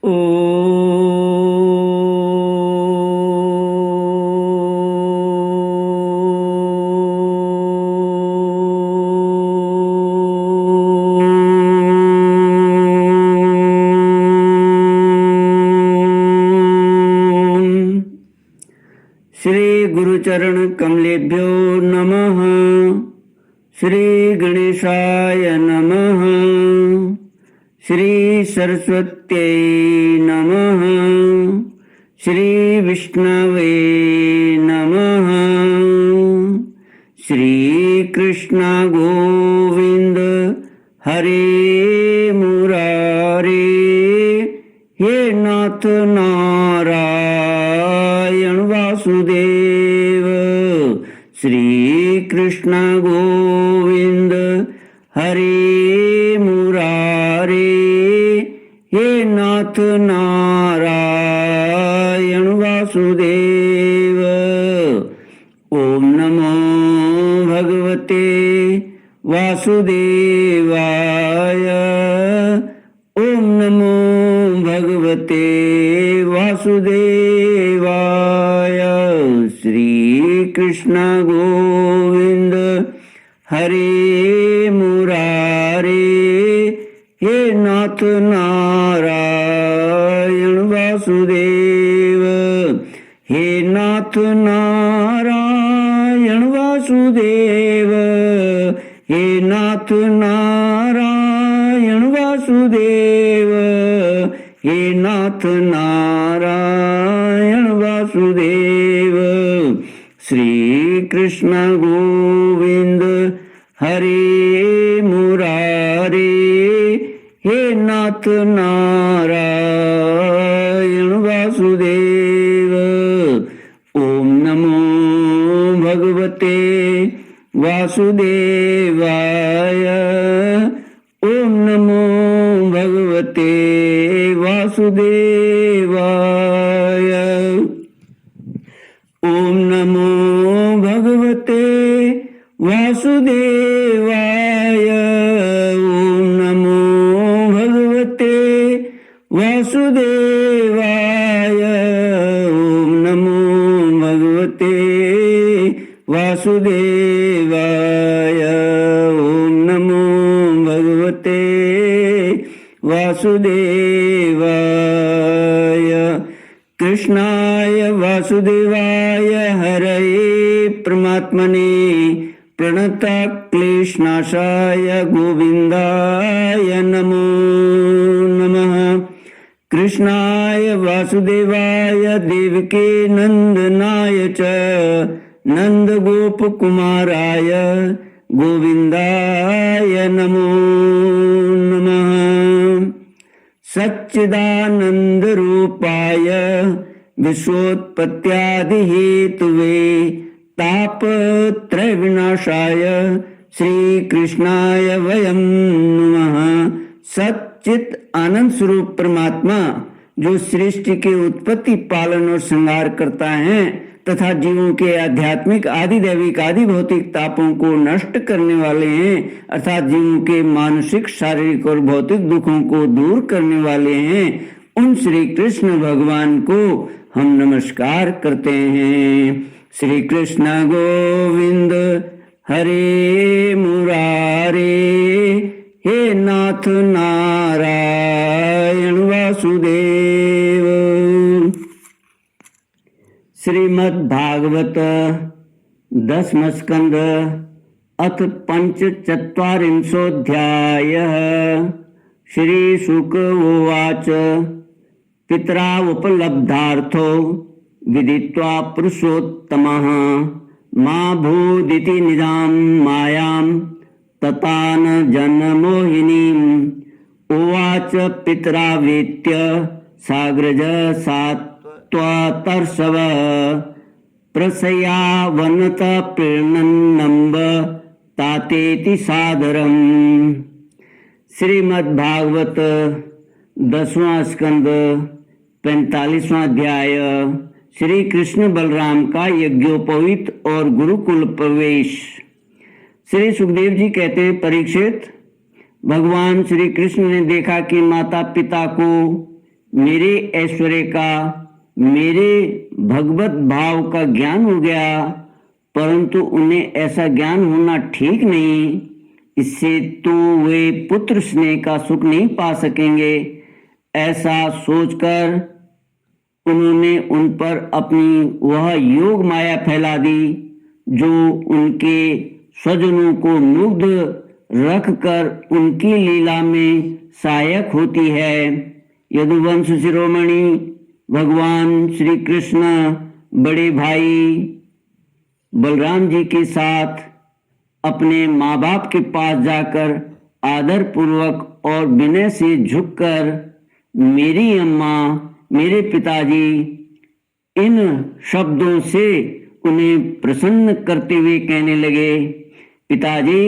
ओ श्री गुरुचरण कमलेभ्यो नमः। श्री गणेशाय नमः। श्री सरस्वत्यै नमः। श्री विष्णवे नमः। श्री कृष्ण गोविंद हरे मुरारे। हे नाथ नारायण वासुदेव। श्री कृष्ण गोविंद हरे मुरारे। हे नाथ नारायण वासुदेव। ओम नमो भगवते वासुदेवाय। ओम नमो भगवते वासुदेवाय। श्री कृष्ण गोविंद हरे मुरारे। हे नाथ नारायण वासुदेव। हे नाथ नारायण वासुदेव। हे नाथ नारायण वासुदेव। हे नाथ नारायण वासुदेव। श्री कृष्ण गोविंद हरे मुरारे। हे नाथ नारायण वासुदेव। ओम नमो भगवते वासुदेवाय। ओम नमो भगवते वासुदेवाय। ओम नमो भगवते वासुदेवाय। ओम नमो भगवते वासुदेवाय। ओम नमो भगवते वासुदेवाय। ओम नमो भगवते वासुदेवाय। कृष्णाय वासुदेवाय हरये परमात्मने प्रणतक्लेशनाशाय गोविन्दाय नमो नमः। कृष्णाय वासुदेवाय देवकी नंदनाय च नंदगोपकुमाराय गोविन्दाय नमो नमः। सच्चिदानंद रूपाय विश्वोत्पत्त्यादिहेतुवे तापत्रय विनाशाय श्री कृष्णाय वयं नमः। सच्चित आनंद स्वरूप परमात्मा जो सृष्टि के उत्पत्ति पालन और संहार करता है तथा जीवों के आध्यात्मिक आदि दैविक आदि भौतिक तापों को नष्ट करने वाले हैं अर्थात जीवों के मानसिक शारीरिक और भौतिक दुखों को दूर करने वाले हैं, उन श्री कृष्ण भगवान को हम नमस्कार करते हैं। श्री कृष्ण गोविंद हरे मुरारे। हे नाथ नारायण वासुदेव। श्रीमद् भागवत दशम स्कंद अथ पंचचत्वारिंशोऽध्यायः। श्री शुक उवाच पितरा उपलब्धार्थो विदित्वा पुरुषोत्तमः मा भूदिति निजां मायां ततान जनमोहिनीम्। उवाच पितरा वेत्य साग्रज सात्वतर्षव प्रसयावनत प्रीणन्नम्ब तातेति सादरम्। श्रीमद्भागवत 10वां स्कंद 45वां अध्याय। श्री कृष्ण बलराम का यज्ञोपवीत और गुरुकुल प्रवेश। श्री सुखदेव जी कहते हैं, परीक्षित, भगवान श्री कृष्ण ने देखा कि माता पिता को मेरे ऐश्वर्य का, मेरे भगवत भाव का ज्ञान हो गया, परंतु उन्हें ऐसा ज्ञान होना ठीक नहीं। इससे तो वे पुत्र स्नेह का सुख नहीं पा सकेंगे। ऐसा सोचकर उन्होंने उन पर अपनी वह योग माया फैला दी जो उनके स्वजनों को मुग्ध रखकर उनकी लीला में सहायक होती है। यदुवंश शिरोमणि भगवान श्री कृष्ण बड़े भाई बलराम जी के साथ अपने माँ बाप के पास जाकर आदर पूर्वक और विनय से झुककर, मेरी अम्मा, मेरे पिताजी, इन शब्दों से उन्हें प्रसन्न करते हुए कहने लगे, पिताजी,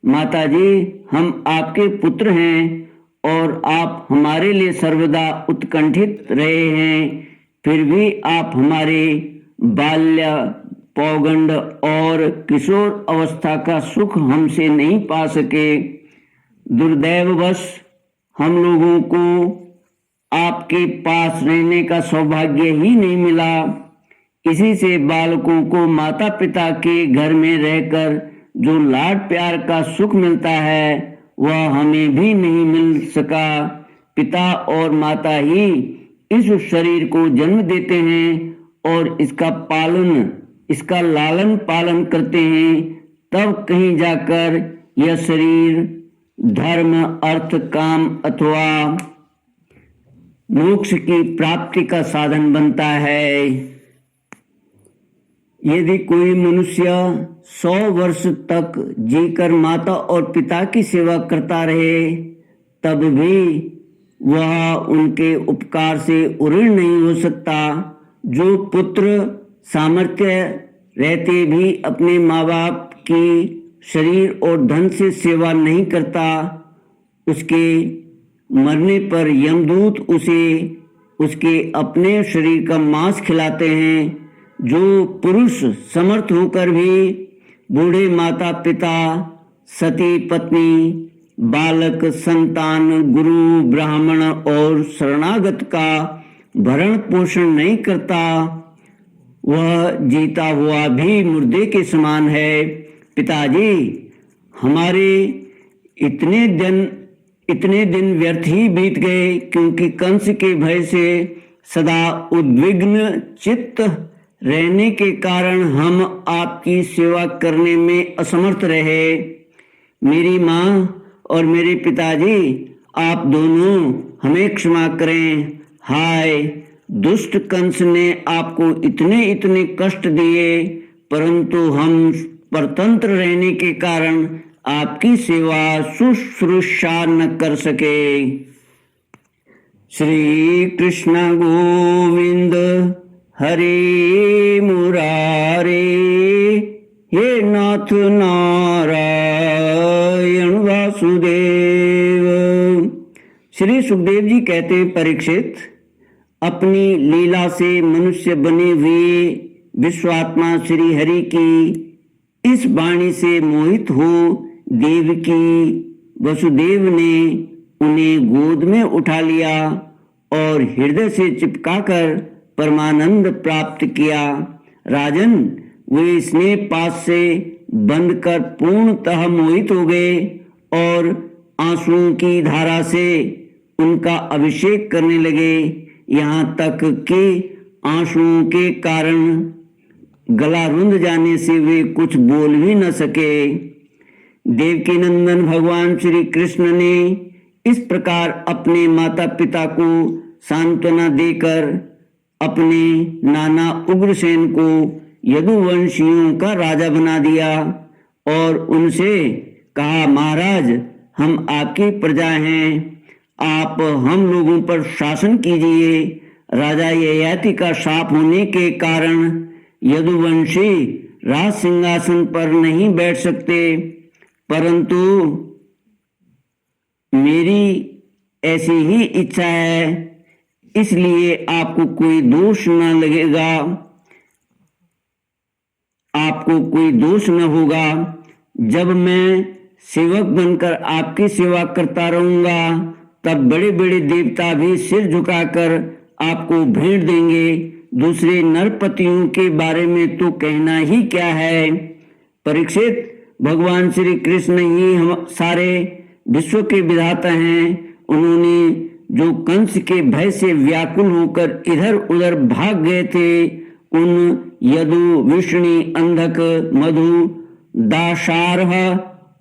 माताजी, हम आपके पुत्र हैं और आप हमारे लिए सर्वदा उत्कंठित रहे हैं, फिर भी आप हमारे बाल्य, पौगंड और किशोर अवस्था का सुख हमसे नहीं पा सके। दुर्दैववश हम लोगों को आपके पास रहने का सौभाग्य ही नहीं मिला। इसी से बालकों को माता पिता के घर में रहकर जो लाड प्यार का सुख मिलता है वह हमें भी नहीं मिल सका। पिता और माता ही इस शरीर को जन्म देते हैं और इसका लालन पालन करते हैं, तब कहीं जाकर यह शरीर धर्म, अर्थ, काम अथवा मोक्ष की प्राप्ति का साधन बनता है। यदि कोई मनुष्य 100 वर्ष तक जीकर माता और पिता की सेवा करता रहे, तब भी वह उनके उपकार से उऋण नहीं हो सकता। जो पुत्र सामर्थ्य रहते भी अपने माँ बाप की शरीर और धन से सेवा नहीं करता, उसके मरने पर यमदूत उसे उसके अपने शरीर का मांस खिलाते हैं। जो पुरुष समर्थ होकर भी बूढ़े माता पिता, सती पत्नी, बालक, संतान, गुरु, ब्राह्मण और शरणागत का भरण पोषण नहीं करता, वह जीता हुआ भी मुर्दे के समान है। पिताजी, हमारे इतने दिन व्यर्थ ही बीत गए, क्योंकि कंस के भय से सदा उद्विग्न चित्त रहने के कारण हम आपकी सेवा करने में असमर्थ रहे। मेरी माँ और मेरे पिताजी, आप दोनों हमें क्षमा करें। हाय, दुष्ट कंस ने आपको इतने कष्ट दिए, परंतु हम परतंत्र रहने के कारण आपकी सेवा शुश्रूषा न कर सके। श्री कृष्ण गोविंद हरे मुरारे, हे नाथ नारायण वासुदेव। श्री सुखदेव जी कहते, परीक्षित, अपनी लीला से मनुष्य बने हुए विश्वात्मा श्री हरि की इस वाणी से मोहित हो देवकी वसुदेव ने उन्हें गोद में उठा लिया और हृदय से चिपकाकर परमानंद प्राप्त किया। राजन, वे स्नेह पास से बंधकर पूर्णतः मोहित हो गए और आंसुओं की धारा से उनका अभिषेक करने लगे, यहाँ तक कि आंसुओं के कारण गला रुंध जाने से वे कुछ बोल भी न सके। देवकी नंदन भगवान श्री कृष्ण ने इस प्रकार अपने माता पिता को सांत्वना देकर अपने नाना उग्रसेन को यदुवंशियों का राजा बना दिया और उनसे कहा, महाराज, हम आपकी प्रजा हैं, आप हम लोगों पर शासन कीजिए। राजा ययाति का शाप होने के कारण यदुवंशी राज सिंहासन पर नहीं बैठ सकते, परंतु मेरी ऐसी ही इच्छा है, इसलिए आपको कोई दोष न लगेगा, आपको कोई दोष न होगा। जब मैं सेवक बनकर आपकी सेवा करता रहूंगा, तब बड़े बड़े देवता भी सिर झुकाकर आपको भेंट देंगे। दूसरे नरपतियों के बारे में तो कहना ही क्या है। परीक्षित, भगवान श्री कृष्ण ही हम सारे विश्व के विधाता हैं। उन्होंने जो कंस के भय से व्याकुल होकर इधर उधर भाग गए थे, उन यदु, विष्णु, अंधक, मधु, दाशारह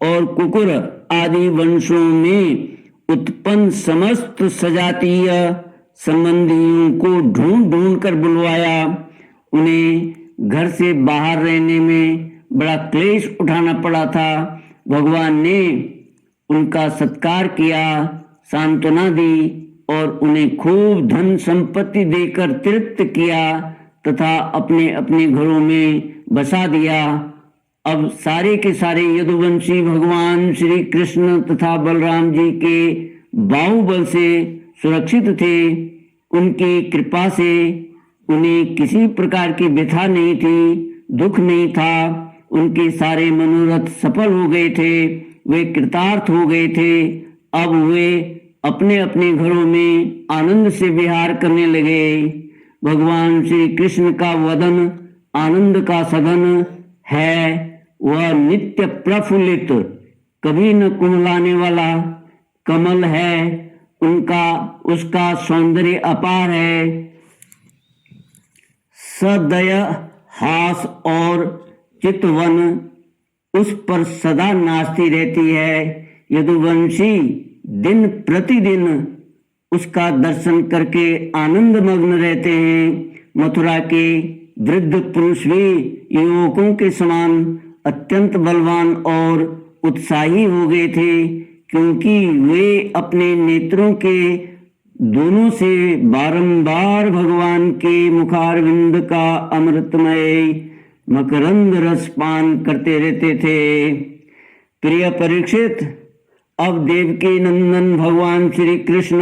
और कुकुर आदि वंशों में उत्पन्न समस्त सजातीय संबंधियों को ढूंढ ढूंढ कर बुलवाया। उन्हें घर से बाहर रहने में बड़ा क्लेश उठाना पड़ा था। भगवान ने उनका सत्कार किया, सांत्वना दी और उन्हें खूब धन संपत्ति देकर तृप्त किया तथा अपने अपने घरों में बसा दिया। अब सारे के सारे यदुवंशी भगवान श्री कृष्ण तथा बलराम जी के बाहुबल से सुरक्षित थे। उनकी कृपा से उन्हें किसी प्रकार की व्यथा नहीं थी, दुख नहीं था। उनके सारे मनोरथ सफल हो गए थे, वे कृतार्थ हो गए थे। अब वे अपने अपने घरों में आनंद से विहार करने लगे। भगवान श्री कृष्ण का वदन आनंद का सदन है। वह नित्य प्रफुल्लित, कभी न कुमलाने वाला कमल है। उसका सौंदर्य अपार है। सदय हास और चितवन उस पर सदा नाचती रहती है। यदुवंशी दिन प्रतिदिन उसका दर्शन करके आनंद मग्न रहते हैं। मथुरा के वृद्ध पुरुष भी युवकों के समान अत्यंत बलवान और उत्साही हो गए थे, क्योंकि वे अपने नेत्रों के दोनों से बारंबार भगवान के मुखारविंद का अमृतमय मकरंद रस पान करते रहते थे। प्रिय परीक्षित, अब देवकी नंदन भगवान श्री कृष्ण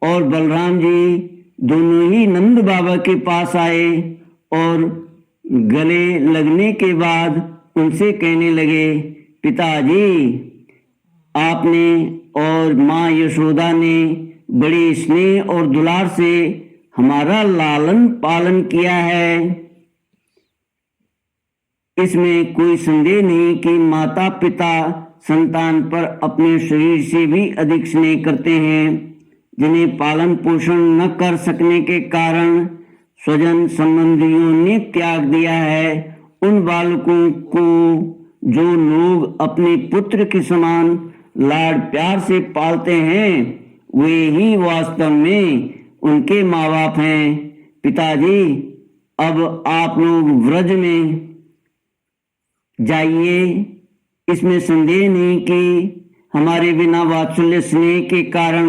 और बलराम जी दोनों ही नंद बाबा के पास आए और गले लगने के बाद उनसे कहने लगे, पिताजी, आपने और माँ यशोदा ने बड़े स्नेह और दुलार से हमारा लालन पालन किया है। इसमें कोई संदेह नहीं कि माता पिता संतान पर अपने शरीर से भी अधिक स्नेह करते हैं। जिन्हें पालन पोषण न कर सकने के कारण स्वजन संबंधियों ने त्याग दिया है, उन बालकों को जो लोग अपने पुत्र के समान लाड प्यार से पालते हैं, वे ही वास्तव में उनके माँ बाप हैं। पिताजी, अब आप लोग व्रज में जाइए। इसमें संदेह नहीं कि हमारे बिना वात्सल्य स्नेह के कारण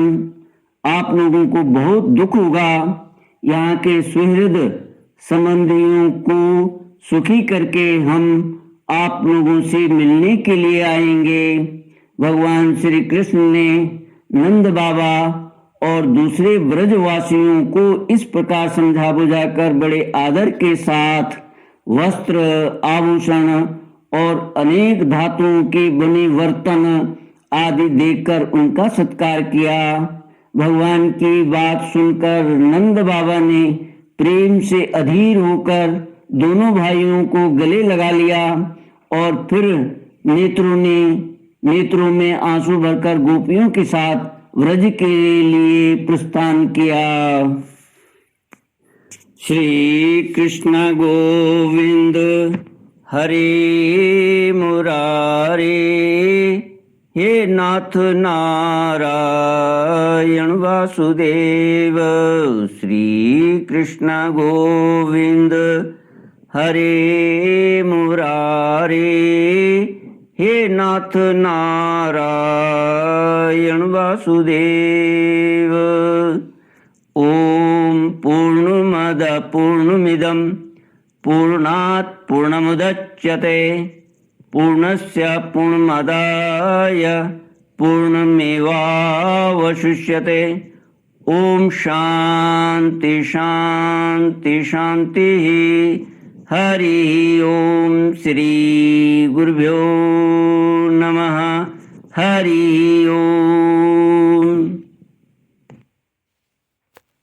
आप लोगों को बहुत दुख होगा। यहाँ के सुहृद संबंधियों को सुखी करके हम आप लोगों से मिलने के लिए आएंगे। भगवान श्री कृष्ण ने नंद बाबा और दूसरे ब्रजवासियों को इस प्रकार समझा बुझाकर बड़े आदर के साथ वस्त्र, आभूषण और अनेक धातुओं के बने बर्तन आदि देकर उनका सत्कार किया। भगवान की बात सुनकर नंद बाबा ने प्रेम से अधीर होकर दोनों भाइयों को गले लगा लिया और फिर नेत्रों में आंसू भरकर गोपियों के साथ व्रज के लिए प्रस्थान किया। श्री कृष्ण गोविंद हरे मुरारे, हे नाथ नारायण वासुदेव। श्री कृष्ण गोविंद हरे मुरारे, हे नाथ नारायण वासुदेव। ओम पूर्णमद पूर्णमिदं पूर्णात् पूर्णमुदच्यते पूर्णस्य पूर्णमादाय पूर्णमेवावशिष्यते। ओम शांति शांति शांति। हरि ओम। श्री गुरुभ्यो नमः। हरि ओम।